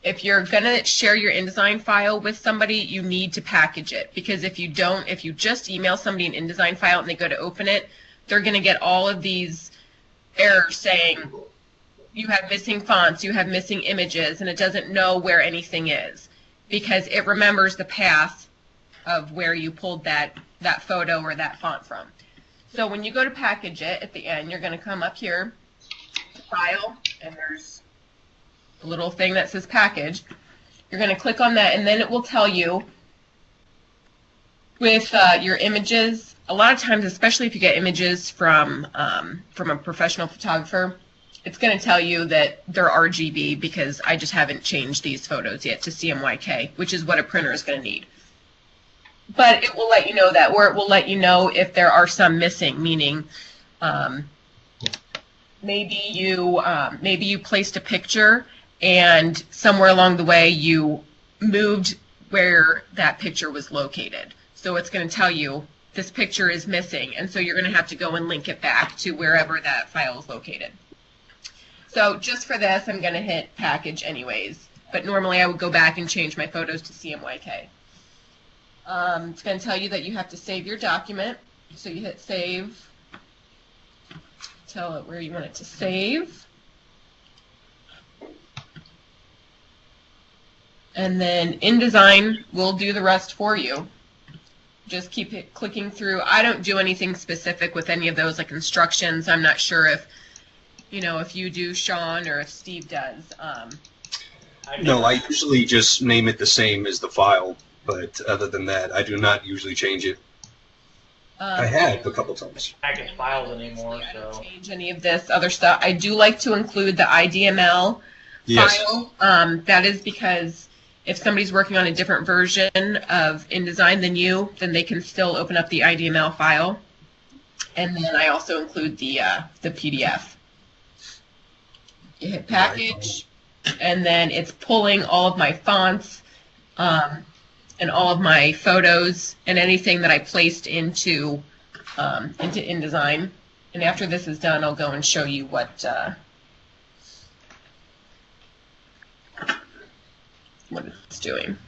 If you're going to share your InDesign file with somebody, you need to package it, because if you don't, if you just email somebody an InDesign file and they go to open it, they're going to get all of these errors saying you have missing fonts, you have missing images, and it doesn't know where anything is because it remembers the path of where you pulled that photo or that font from. So when you go to package it at the end, you're going to come up here to File, and there's a little thing that says Package. You're going to click on that, and then it will tell you with your images. A lot of times, especially if you get images from a professional photographer, it's going to tell you that they're RGB because I just haven't changed these photos yet to CMYK, which is what a printer is going to need. But it will let you know that, or it will let you know if there are some missing, meaning maybe you placed a picture and somewhere along the way you moved where that picture was located. So it's going to tell you this picture is missing, and so you're going to have to go and link it back to wherever that file is located. So just for this, I'm going to hit package anyways, but normally I would go back and change my photos to CMYK. It's going to tell you that you have to save your document. So you hit save. Tell it where you want it to save. And then InDesign will do the rest for you. Just keep clicking through. I don't do anything specific with any of those, like instructions. I'm not sure if, if you do, Sean, or if Steve does. No, I usually just name it the same as the file, but other than that, I do not usually change it. I have a couple times. Package files anymore, I so. don't change any of this other stuff. I do like to include the IDML file. That is because if somebody's working on a different version of InDesign than you, then they can still open up the IDML file. And then I also include the PDF. You hit package, and then it's pulling all of my fonts and all of my photos and anything that I placed into InDesign. And after this is done, I'll go and show you what it's doing.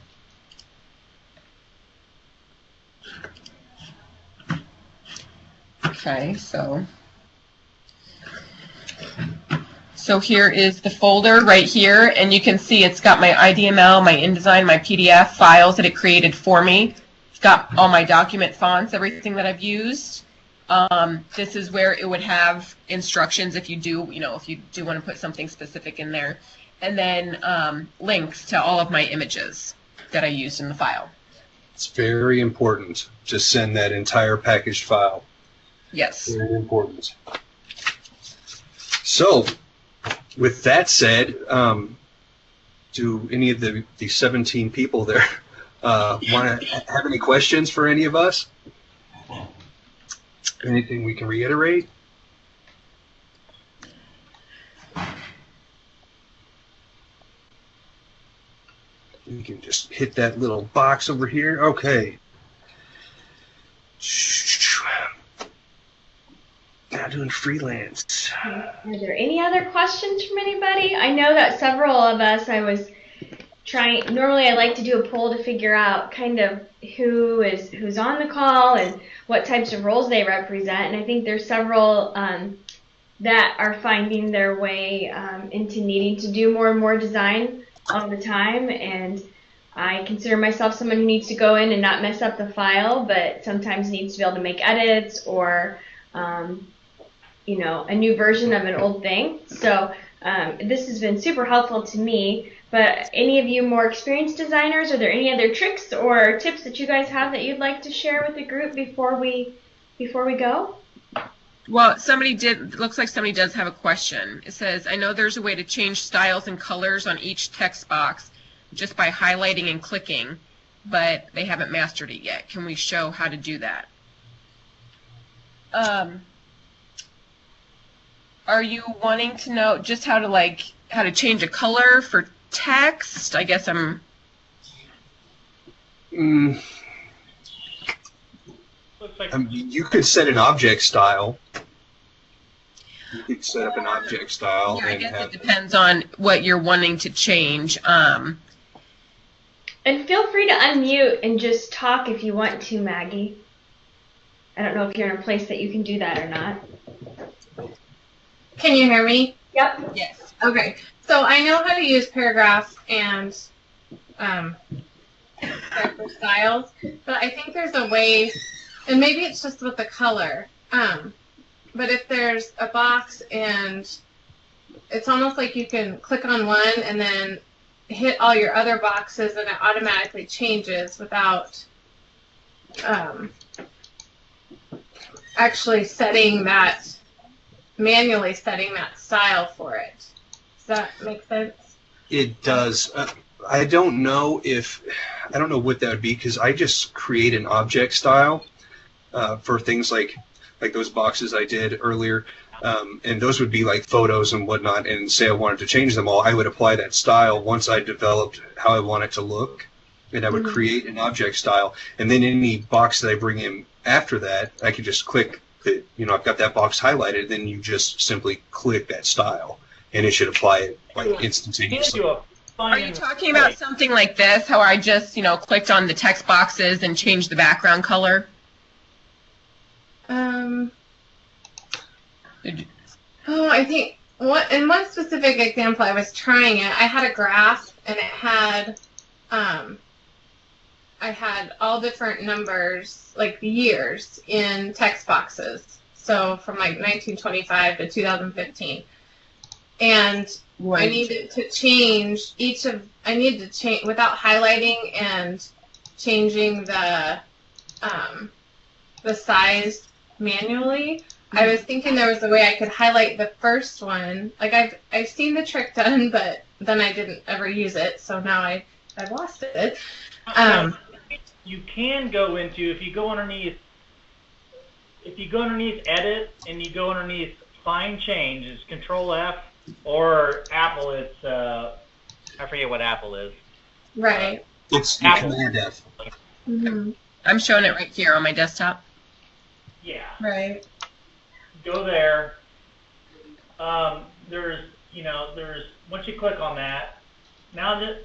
Okay, so here is the folder right here, and you can see it's got my IDML, my InDesign, my PDF files that it created for me. It's got all my document fonts, everything that I've used. This is where it would have instructions if you do, if you do want to put something specific in there. And then links to all of my images that I used in the file. It's very important to send that entire packaged file. Yes. Very important. So, with that said, do any of the 17 people there want to have any questions for any of us? Anything we can reiterate? You can just hit that little box over here. Okay. Now doing freelance. Are there any other questions from anybody? I know that several of us, normally I like to do a poll to figure out kind of who's on the call and what types of roles they represent. And I think there's several that are finding their way into needing to do more and more design all the time. And I consider myself someone who needs to go in and not mess up the file, but sometimes needs to be able to make edits or a new version of an old thing. So this has been super helpful to me. But any of you more experienced designers, are there any other tricks or tips that you guys have that you'd like to share with the group before we go? Well, looks like somebody does have a question. It says, I know there's a way to change styles and colors on each text box just by highlighting and clicking, but they haven't mastered it yet. Can we show how to do that? Are you wanting to know just how to change a color for text? I guess I'm... you could set an object style. You could set up an object style. Yeah, I guess it depends on what you're wanting to change. And feel free to unmute and just talk if you want to, Maggie. I don't know if you're in a place that you can do that or not. Can you hear me? Yep. Yes. Okay. So I know how to use paragraphs and character styles, but I think there's a way, and maybe it's just with the color, but if there's a box and it's almost like you can click on one and then hit all your other boxes and it automatically changes without actually manually setting that style for it. Does that make sense? It does. I don't know what that would be, because I just create an object style for things like those boxes I did earlier, and those would be like photos and whatnot, and say I wanted to change them all, I would apply that style once I developed how I want it to look, and I would create an object style, and then any box that I bring in after that, I could just click that, I've got that box highlighted, then you just simply click that style, and it should apply it like instantaneously. Are you talking about something like this, how I just, clicked on the text boxes and changed the background color? I think in one specific example, I was trying it. I had a graph, and it had, I had all different numbers, like years, in text boxes. So from like 1925 to 2015, and Right. I needed to change without highlighting and changing the size manually. I was thinking there was a way I could highlight the first one. Like I've seen the trick done, but then I didn't ever use it, so now I've lost it. You can go into, if you go underneath edit and you go underneath fine change, it's Control F, or Apple, it's I forget what Apple is. Right. It's Apple. Command F. Mm-hmm. I'm showing it right here on my desktop. Yeah. Right. Go there. There's once you click on that, now that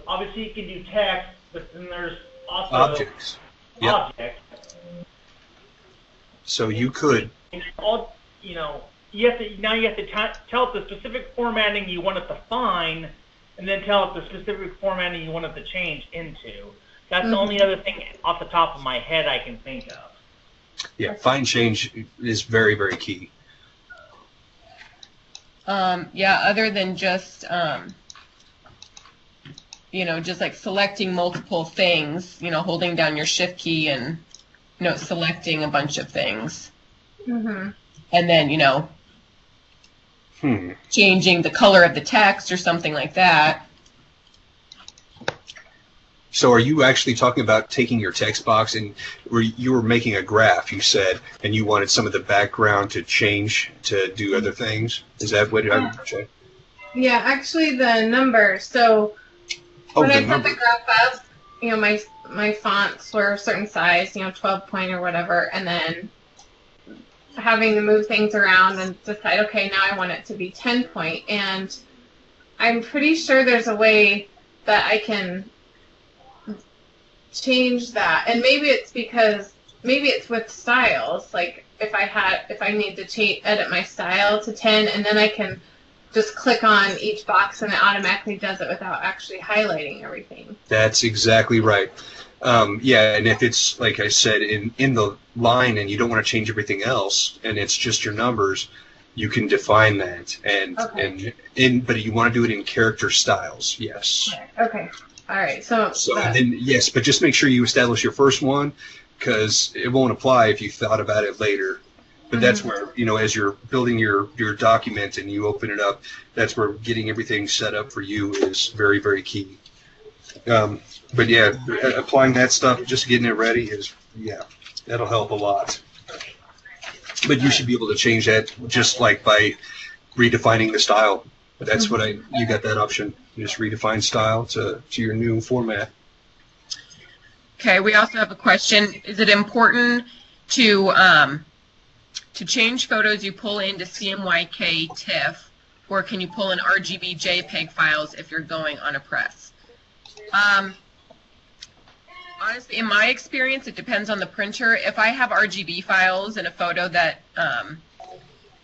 obviously you can do text, but then there's also Objects. Yep. objects. So you could. You have to tell it the specific formatting you want it to find, and then tell it the specific formatting you want it to change into. That's the only other thing off the top of my head I can think of. Yeah, fine change is very, very key. Other than just, just like selecting multiple things, holding down your shift key and, selecting a bunch of things. Mm-hmm. And then, changing the color of the text or something like that. So are you actually talking about taking your text box and you were making a graph, you said, and you wanted some of the background to change to do other things? Is that what I'm saying? Yeah, actually the number. So when I put the graph up, my fonts were a certain size, 12 point or whatever, and then having to move things around and decide, okay, now I want it to be 10 point. And I'm pretty sure there's a way that I can change that. And maybe it's with styles. Like if I need to edit my style to 10, and then I can just click on each box and it automatically does it without actually highlighting everything. That's exactly right. And if it's, like I said, in the line and you don't want to change everything else and it's just your numbers, you can define that. But you want to do it in character styles, yes. Okay. All right. So then, yes, but just make sure you establish your first one, because it won't apply if you thought about it later. But that's where, as you're building your document and you open it up, that's where getting everything set up for you is very, very key. But yeah, applying that stuff, just getting it ready that'll help a lot. But you should be able to change that just like by redefining the style. That's you got that option. You just redefine style to your new format. Okay, we also have a question. Is it important to change photos you pull into CMYK TIFF, or can you pull in RGB JPEG files if you're going on a press? Honestly, in my experience, it depends on the printer. If I have RGB files in a photo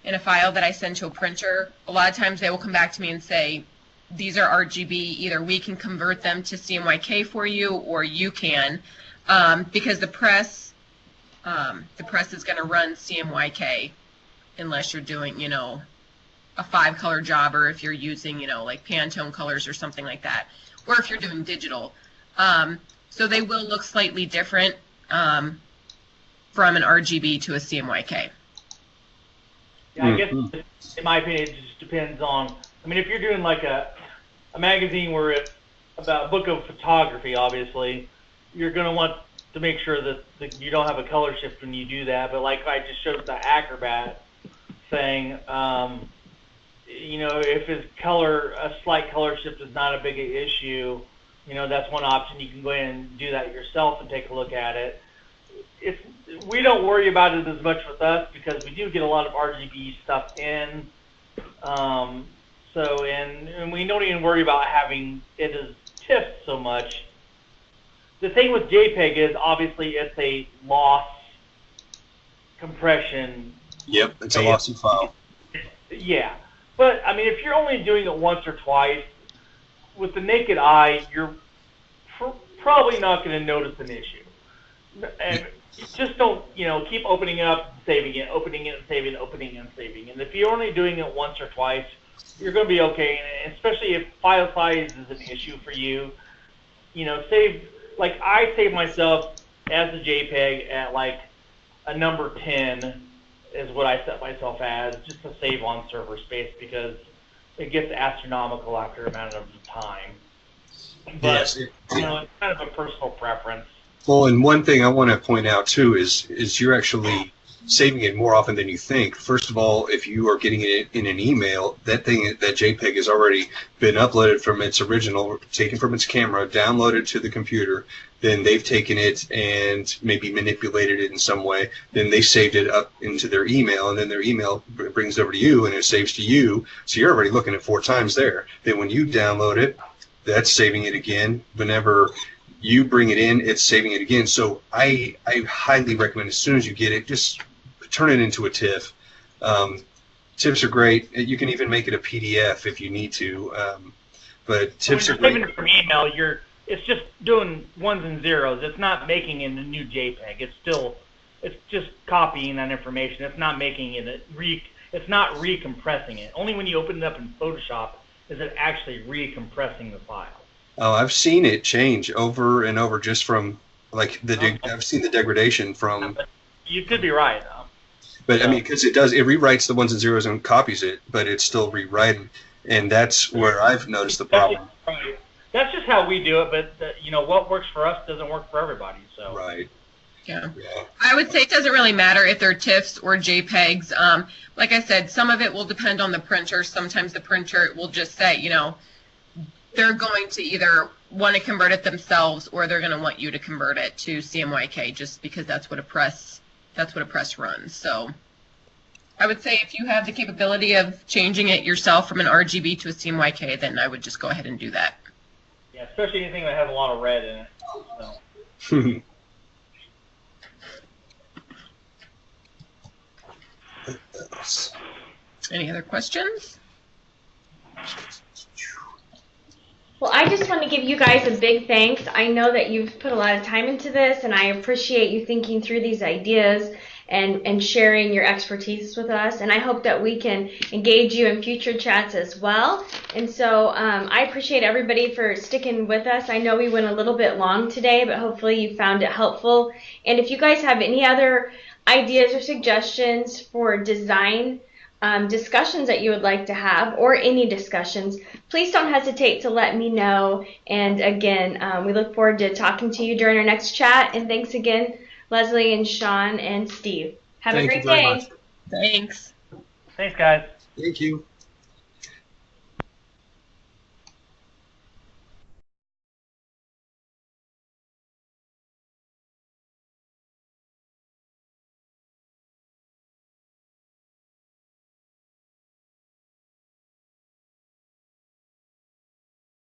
in a file that I send to a printer, a lot of times they will come back to me and say, these are RGB, either we can convert them to CMYK for you, or you can, because the press is going to run CMYK unless you're doing, a 5-color job, or if you're using, like Pantone colors or something like that, or if you're doing digital. So they will look slightly different from an RGB to a CMYK. Yeah, I guess in my opinion, it just depends on. I mean, if you're doing like a magazine where it's about a book of photography, obviously, you're going to want to make sure that you don't have a color shift when you do that. But like I just showed the Acrobat saying, if a slight color shift is not a big issue, that's one option. You can go in and do that yourself and take a look at it. We don't worry about it as much with us because we do get a lot of RGB stuff in. So, and we don't even worry about having it as TIFF so much. The thing with JPEG is obviously it's a loss compression. Yep, it's a lossy file. Yeah, but I mean, if you're only doing it once or twice, with the naked eye, you're probably not going to notice an issue. And just don't, keep opening it up, saving it, opening it, and saving, opening and saving. And if you're only doing it once or twice, you're going to be okay. And especially if file size is an issue for you, I save myself as a JPEG at like a number 10 is what I set myself as, just to save on server space, because it gets astronomical after a amount of time. But, Yes. it's kind of a personal preference. Well, and one thing I want to point out too is you're actually saving it more often than you think. First of all, if you are getting it in an email, that JPEG has already been uploaded from its original, taken from its camera, downloaded to the computer. Then they've taken it and maybe manipulated it in some way. Then they saved it up into their email, and then their email brings it over to you, and it saves to you. So you're already looking at 4 times there. Then when you download it, that's saving it again. Whenever you bring it in, it's saving it again. So I highly recommend, as soon as you get it, just turn it into a TIFF. TIFFs are great. You can even make it a PDF if you need to. But TIFFs are great. When you're saving it from email, it's just doing ones and zeros. It's not making it a new JPEG. It's just copying that information. It's not making it it's not recompressing it. Only when you open it up in Photoshop is it actually recompressing the file. Oh, I've seen it change over and over just from I've seen the degradation from. You could be right. But I mean, because it rewrites the ones and zeros and copies it, but it's still rewriting, and that's where I've noticed the problem. That's just how we do it, but what works for us doesn't work for everybody. So. Right. Yeah. I would say it doesn't really matter if they're TIFFs or JPEGs. Like I said, some of it will depend on the printer. Sometimes the printer will just say, they're going to either want to convert it themselves or they're going to want you to convert it to CMYK, just because that's what a press runs. So I would say if you have the capability of changing it yourself from an RGB to a CMYK, then I would just go ahead and do that. Yeah, especially anything that has a lot of red in it. So. Any other questions? Well, I just want to give you guys a big thanks. I know that you've put a lot of time into this, and I appreciate you thinking through these ideas and sharing your expertise with us. And I hope that we can engage you in future chats as well. And so I appreciate everybody for sticking with us. I know we went a little bit long today, but hopefully you found it helpful. And if you guys have any other ideas or suggestions for design discussions that you would like to have, or any discussions, please don't hesitate to let me know. And again, we look forward to talking to you during our next chat. And thanks again, Leslie and Sean and Steve. Have a great day. Thanks. Thanks, guys. Thank you.